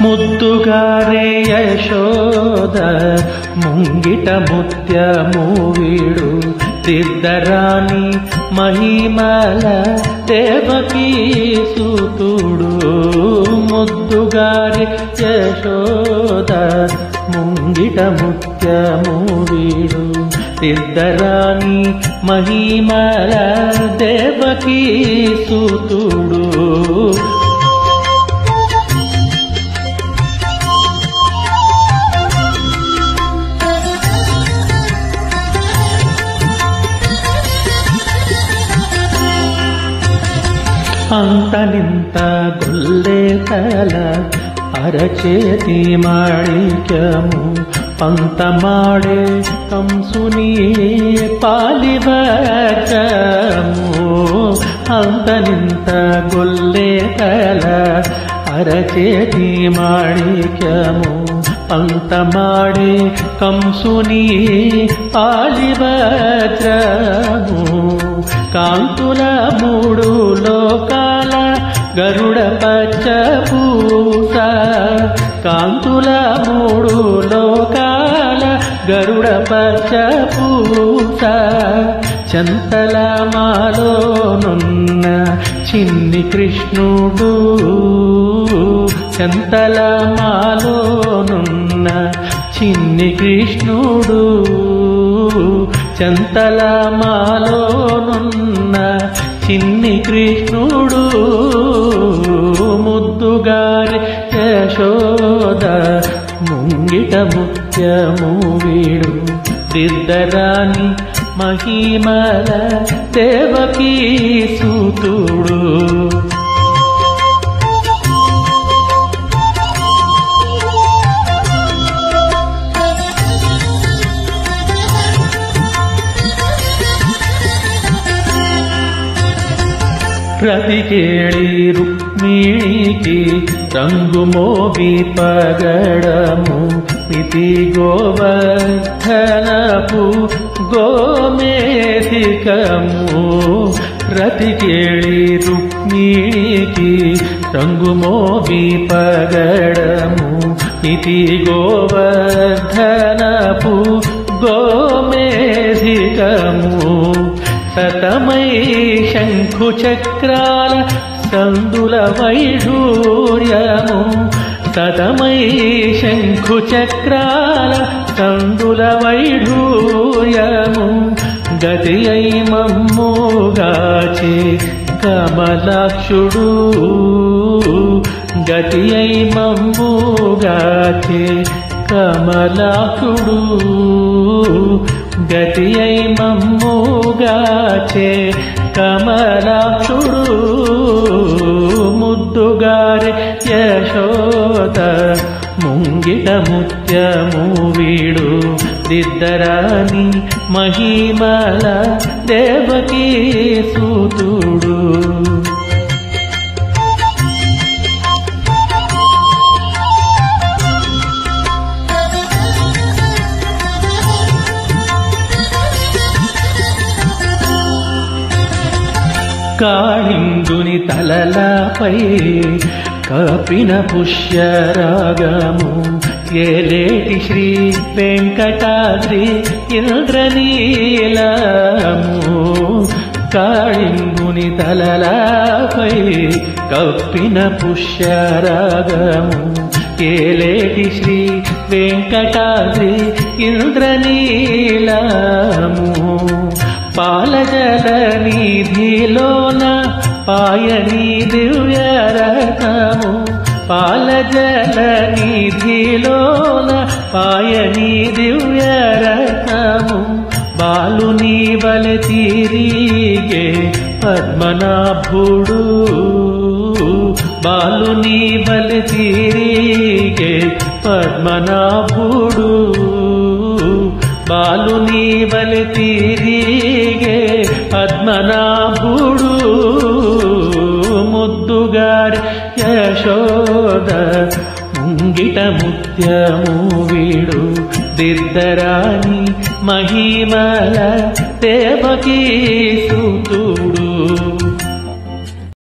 ముద్దుగారే యశోద ముంగిట ముత్యము వీడు సిద్ధరాణి మహిమల దేవకీ సూతుడు ముద్దుగారే యశోద ముంగిట ముత్యము వీడు సిద్ధరాణి మహిమల దేవకీ సూతుడు అంతనింత గొల్లే తల అరచేతి మాణిక్యము పంతమాడే కంసుని పాలివచము అంతనింత గొల్లే తల అరచేతి మాణిక్యము పంతమాడే కంసుని పాలివచము కాంతుల మూడు లోకాల గరుడ పచ్చపూస కాంతుల మూడు లోకాల గరుడ పచ్చపూస చంతల మాలోనున్న చిన్ని కృష్ణుడు చంతల మాలోనున్న చిన్ని కృష్ణుడు చంతల మాలోనున్న చిన్ని కృష్ణుడు ముద్దుగారి యశోద ముంగిట ముత్యము వీడు సిద్ధరాణి మహిమల దేవకీ సూతుడు రతికేళి రుక్మిణికి రంగు మోగి పగడము మితి గోవర్ధనపు గోమేధికము రతికేళి రుక్మిణికి రంగు మోగి పగడము మితి గోవర్ధనపు గోమేధికము సతమై శంఖు చక్రాల సందుల వైఢూర్యము సతమై శంఖు చక్రాల సందుల వైఢూర్యము గతి అయి మమ్ముగాచే కమలాక్షుడు గతి అయి మమ్ముగాచే కమలాక్షుడు గతి అయి మమ్ముగాచే కమలాక్షుడు ముద్దుగారి యశోద ముంగిట ముత్యము వీడు సిద్ధరాణి మహిమల దేవకీ సూతుడు కాళింగుని తలలపై కపిన పుష్యరాగము ఏలేటి శ్రీ వెంకటాద్రి ఇంద్రనీలము కాళింగుని తలలపై కపిన పుష్యరాగము ఏలేటి శ్రీ వెంకటాద్రి ఇంద్రనీలము పాలజల నిధిలోన పాయని దివ్యరథము పాలజల నిధిలోన పాయని దివ్యరథము బాలుని వలె తిరిగే పద్మనాభుడు బాలుని వలె తిరిగే పద్మనాభుడు బాలుని వలె తిరిగే పద్మనాభుడు ముద్దుగారి యశోద ముంగిట ముత్యము వీడు సిద్ధరాణి మహిమల దేవకీ సూతుడు